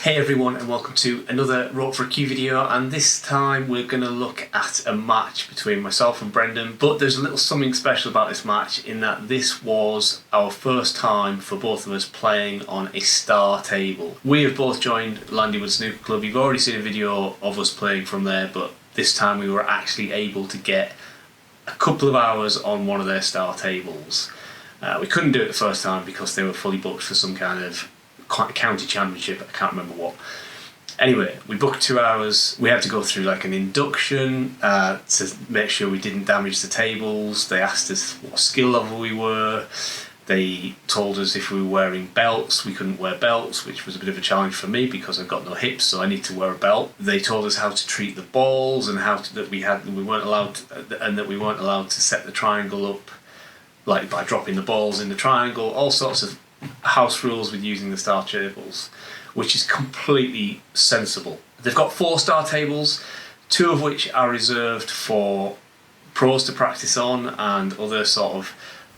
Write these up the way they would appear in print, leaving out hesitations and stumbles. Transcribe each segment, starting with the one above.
Hey everyone, and welcome to another Rope for a Cue video, and this time we're going to look at a match between myself and Brendan. But there's a little something special about this match in that this was our first time for both of us playing on a star table. We have both joined Landywood Snooker Club. You've already seen a video of us playing from there, but this time we were actually able to get a couple of hours on one of their star tables. We couldn't do it the first time because they were fully booked for some kind of county championship, I can't remember what. Anyway, we booked 2 hours. We had to go through like an induction to make sure we didn't damage the tables. They asked us what skill level we were. They told us if we were wearing belts. We couldn't wear belts, which was a bit of a challenge for me because I've got no hips, so I need to wear a belt. They told us how to treat the balls and that we weren't allowed to set the triangle up, like by dropping the balls in the triangle. All sorts of house rules with using the star tables, which is completely sensible. They've got 4 star tables, 2 of which are reserved for pros to practice on and other sort of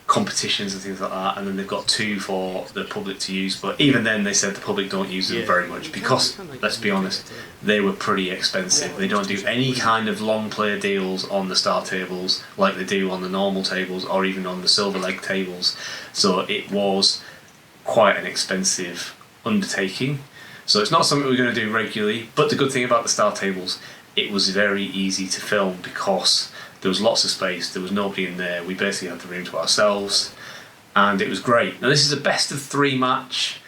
competitions and things like that, and then they've got 2 for the public to use. But even then, they said the public don't use them very much because, let's be honest, they were pretty expensive. They don't do any kind of long player deals on the star tables like they do on the normal tables or even on the silver leg tables, so it was quite an expensive undertaking. So it's not something we're going to do regularly, but the good thing about the star tables, it was very easy to film because there was lots of space, there was nobody in there, we basically had the room to ourselves, and it was great. Now this is a best of 3 match.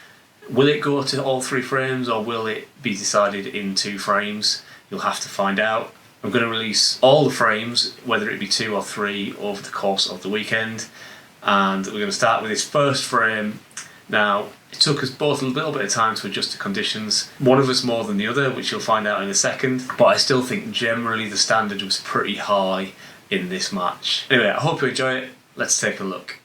Will it go to all 3 frames or will it be decided in 2 frames? You'll have to find out. I'm going to release all the frames, whether it be 2 or 3, over the course of the weekend, and we're going to start with this first frame. Now, it took us both a little bit of time to adjust to conditions, one of us more than the other, which you'll find out in a second, but I still think generally the standard was pretty high in this match. Anyway, I hope you enjoy it. Let's take a look.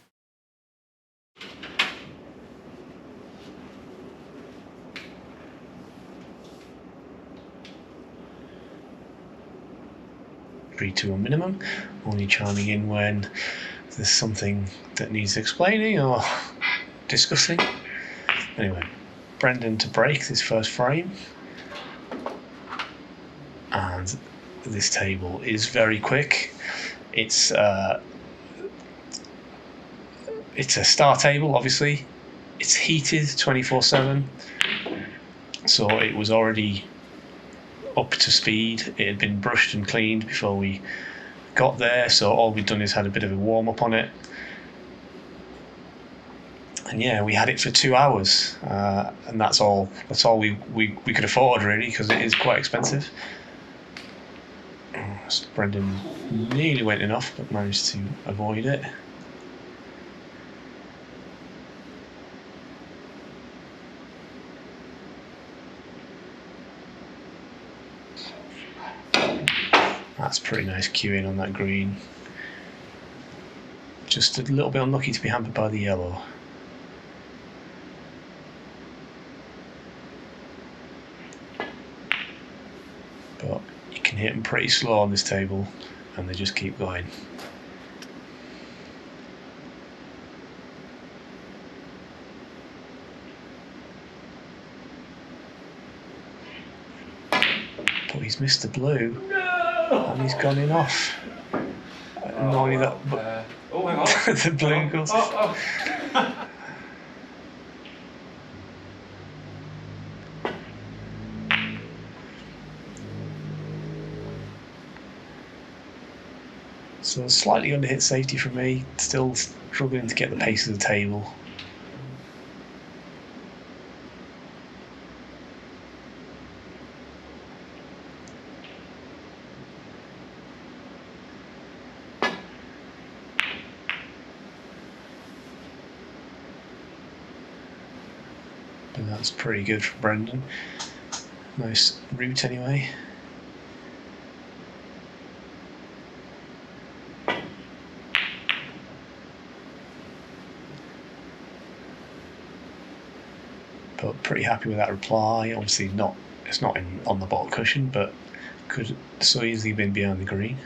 Three to a minimum, only chiming in when there's something that needs explaining or discussing. Anyway, Brendan to break this first frame, and this table is very quick. It's a star table, obviously. It's heated 24/7, so it was already up to speed. It had been brushed and cleaned before we got there, so all we'd done is had a bit of a warm up on it. And yeah, we had it for 2 hours, and that's all we could afford, really, because it is quite expensive. So Brendan nearly went enough, but managed to avoid it. That's pretty nice cueing on that green. Just a little bit unlucky to be hampered by the yellow. But you can hit them pretty slow on this table and they just keep going. But he's missed the blue, and he's gone in off. Not only that, but hang on. The blue goes. So slightly under hit safety for me, still struggling to get the pace of the table. But that's pretty good for Brendan. Nice route anyway. But pretty happy with that reply. Obviously it's not on the bottom cushion, but could so easily been behind the green.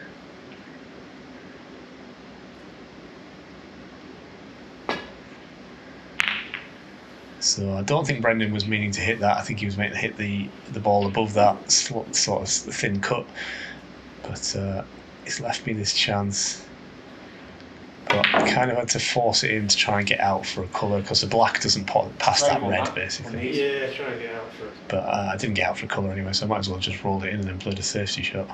So I don't think Brendan was meaning to hit that. I think he was meant to hit the ball above that sort of thin cut. But it's left me this chance. But I kind of had to force it in to try and get out for a colour because the black doesn't pass that red, basically. Yeah, try and get out for it. But I didn't get out for a colour anyway, so I might as well just roll it in and then played a safety shot.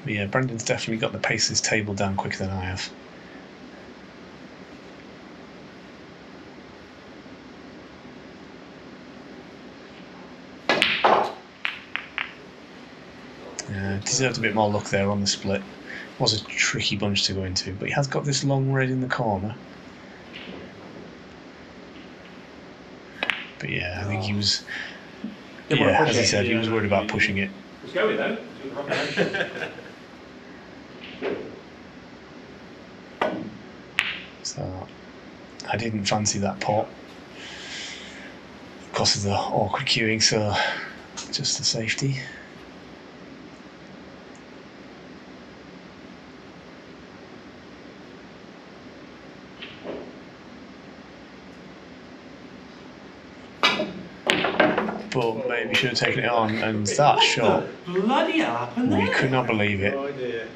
But yeah, Brendan's definitely got the pace of this table down quicker than I have. Deserved a bit more luck there on the split. Was a tricky bunch to go into, but he has got this long red in the corner. But yeah, I think he was. Yeah, as he said, he was worried about pushing it. It's going though. So I didn't fancy that pot because of the awkward queuing, so just the safety. But maybe should have taken it on, and that shot, bloody happened there? we could not believe it. No idea.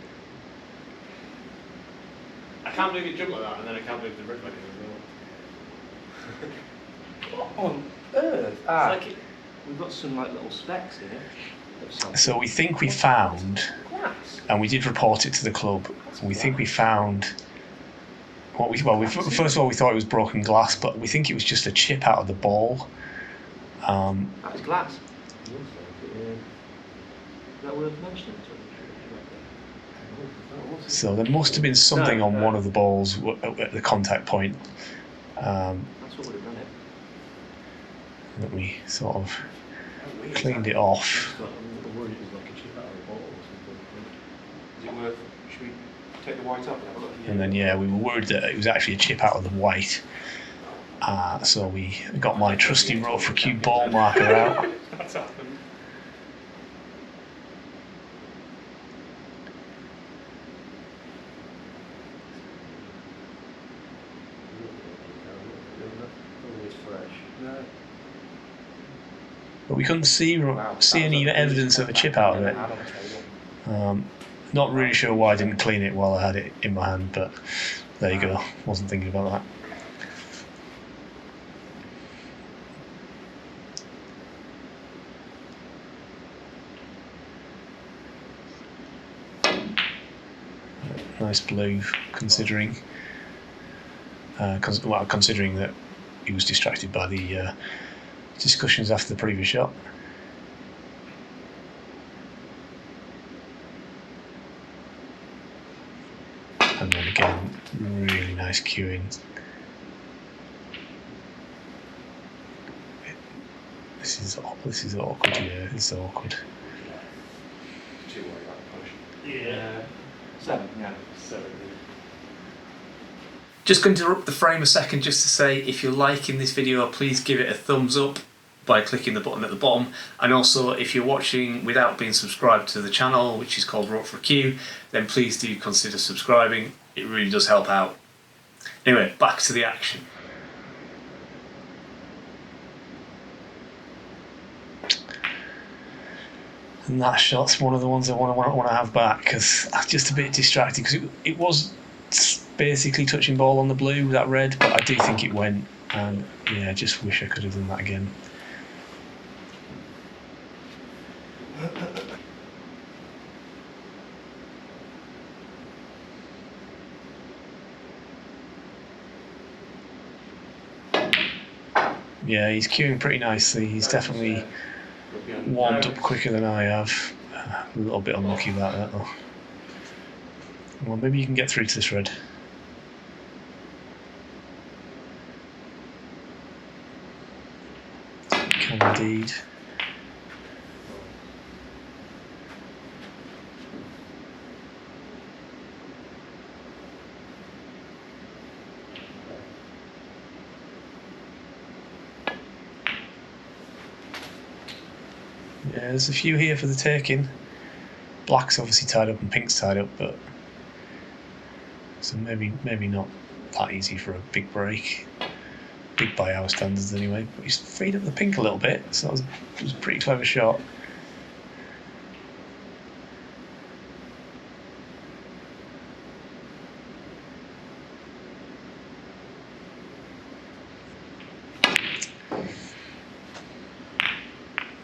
I can't believe it jumped like that, and then I can't believe the rip went in as well. What on earth? It's like we've got some like little specks here. So we think we found, and we did report it to the club. We think we found what we first of all we thought it was broken glass, but we think it was just a chip out of the ball. That was glass. Is that worth mentioning? So there must have been something on one of the balls at the contact point. That's what would have done it. That we sort of cleaned it off. Is it worth? Should we take the white up and have a look? And then yeah, we were worried that it was actually a chip out of the white. So we got my trusty row for cue ball marker out. That's happened. But we couldn't see any evidence of a chip out of it. Not really sure why I didn't clean it while I had it in my hand, but there you go. Wasn't thinking about that. Nice blue, considering considering that he was distracted by the discussions after the previous shot. And then again, really nice cueing. This is awkward. Yeah, it's awkward. Yeah. 7. Just going to interrupt the frame a second just to say, if you're liking this video, please give it a thumbs up by clicking the button at the bottom. And also, if you're watching without being subscribed to the channel, which is called Rope for a Cue, then please do consider subscribing. It really does help out. Anyway, back to the action. And that shot's one of the ones I want to have back, because I'm just a bit distracted, because it was basically touching ball on the blue, that red, but I do think it went, and yeah, I just wish I could have done that again. Yeah, he's cueing pretty nicely. He's definitely warmed up quicker than I have. A little bit unlucky about that though. Well, maybe you can get through to this red. Can indeed. Yeah, there's a few here for the taking. black's obviously tied up and pink's tied up, but so maybe not that easy for a big break. Big by our standards anyway. But he's freed up the pink a little bit, so that was a pretty clever shot.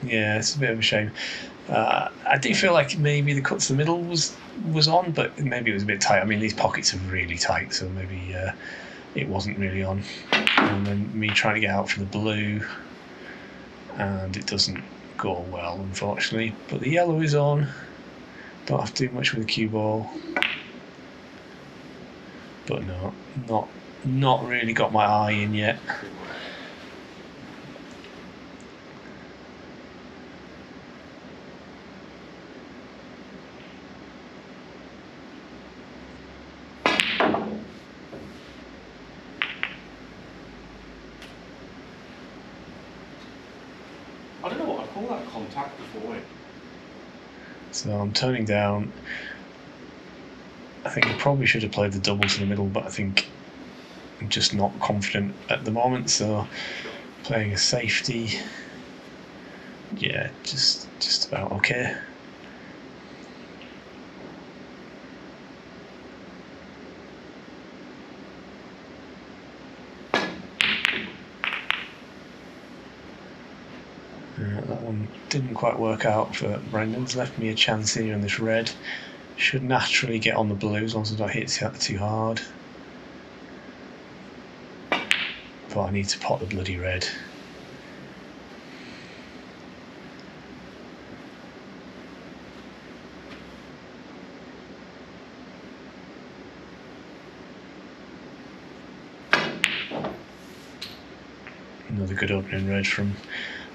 Yeah, it's a bit of a shame. I do feel like maybe the cut to the middle was on, but maybe it was a bit tight. I mean, these pockets are really tight, so maybe it wasn't really on. And then me trying to get out for the blue, and it doesn't go well, unfortunately. But the yellow is on. Don't have to do much with the cue ball. But no, not really got my eye in yet. I don't know what I'd call that contact before it. So I'm turning down. I think I probably should have played the double to the middle, but I think I'm just not confident at the moment, so playing a safety, yeah, just about okay. That one didn't quite work out for Brendan's. Left me a chance here in this red. Should naturally get on the blue as long as I don't hit too hard. But I need to pot the bloody red. Another good opening red from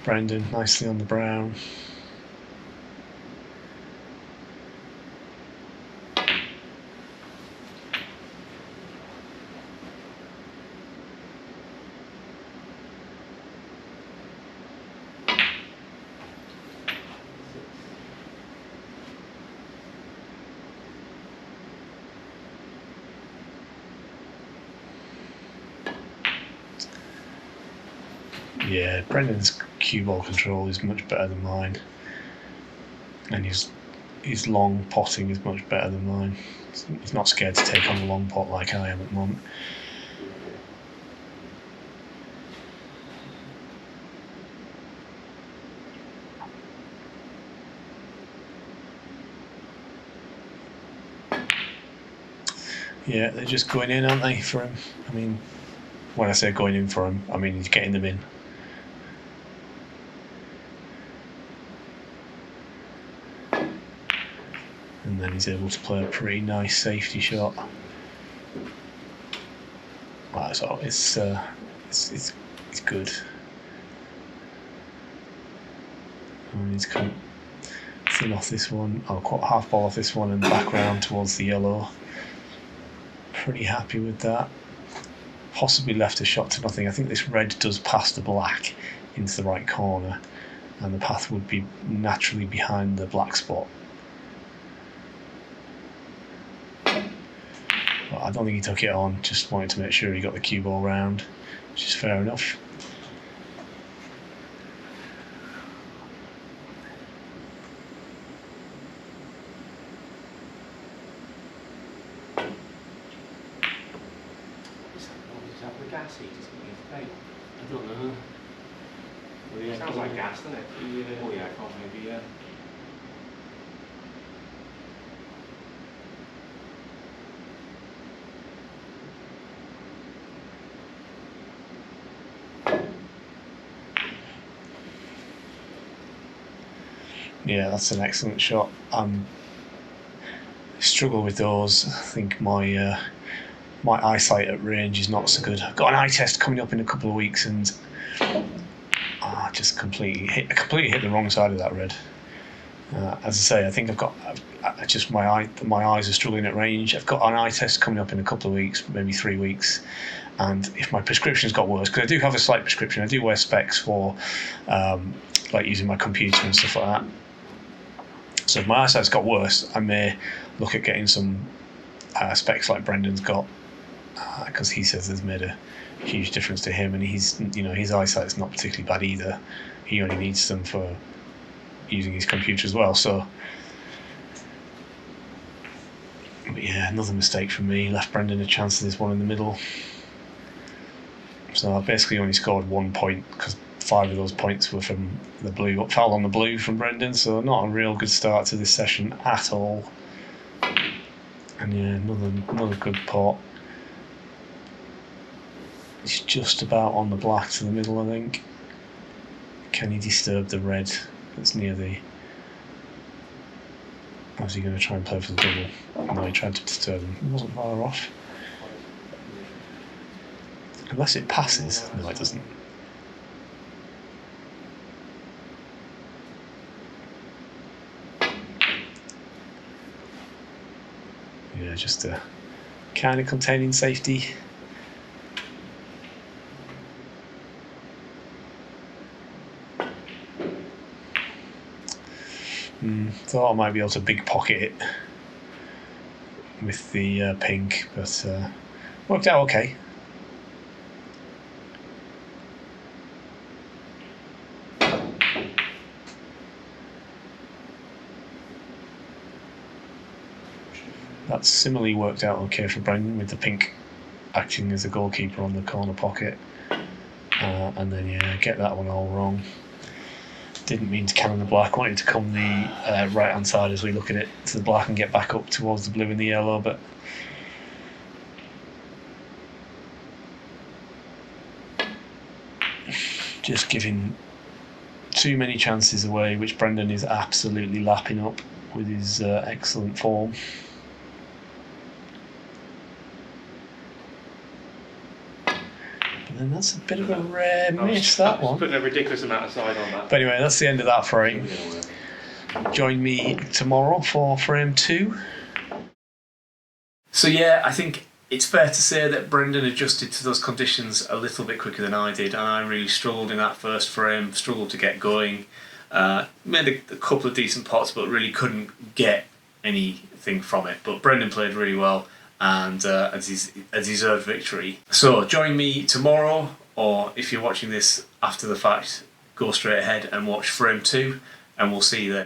Brendan, nicely on the brown. Yeah, Brendan's cue ball control is much better than mine, and his long potting is much better than mine. He's not scared to take on a long pot like I am at the moment. Yeah, they're just going in, aren't they, for him? I mean, when I say going in for him, I mean he's getting them in. And then he's able to play a pretty nice safety shot. So it's good. And he's come thin off this one. I'll cut half ball off this one and back round towards the yellow. Pretty happy with that. Possibly left a shot to nothing. I think this red does pass the black into the right corner, and the path would be naturally behind the black spot. But I don't think he took it on, just wanted to make sure he got the cue ball round, which is fair enough. Gas heaters in the table. I don't know. Well, yeah, Sounds like gas, doesn't it? Yeah. Oh yeah, I can't maybe, yeah. Yeah, that's an excellent shot. I struggle with those. I think my eyesight at range is not so good. I've got an eye test coming up in a couple of weeks, and I just completely hit the wrong side of that red. As I say, I think my eyes are struggling at range. I've got an eye test coming up in a couple of weeks, maybe 3 weeks, and if my prescription's got worse, because I do have a slight prescription, I do wear specs for like using my computer and stuff like that. So if my eyesight's got worse, I may look at getting some specs like Brendan's got, because he says there's made a huge difference to him, and his eyesight's not particularly bad either. He only needs them for using his computer as well. So, but yeah, another mistake from me. Left Brendan a chance of this one in the middle. So I basically only scored 1 point because 5 of those points were from the blue, foul on the blue from Brendan. So not a real good start to this session at all. And yeah, another good pot. It's just about on the black to the middle, I think. Can he disturb the red that's near the... Or is he going to try and play for the double? No, he tried to disturb him. He wasn't far off. Unless it passes. No, it doesn't. Yeah, just a kind of containing safety. Thought I might be able to big pocket it with the pink, but worked out okay. That similarly worked out okay for Brendan, with the pink acting as a goalkeeper on the corner pocket. And then, yeah, get that one all wrong. Didn't mean to cannon the black, wanted to come the right hand side as we look at it to the black and get back up towards the blue and the yellow, but just giving too many chances away, which Brendan is absolutely lapping up with his excellent form. And that's a bit of a rare miss, that one. Putting a ridiculous amount of side on that. But anyway, that's the end of that frame. Join me tomorrow for frame 2. So yeah, I think it's fair to say that Brendan adjusted to those conditions a little bit quicker than I did, and I really struggled in that first frame, struggled to get going. Made a couple of decent pots, but really couldn't get anything from it. But Brendan played really well, and has deserved victory. So join me tomorrow, or if you're watching this after the fact, go straight ahead and watch frame 2, and we'll see you then.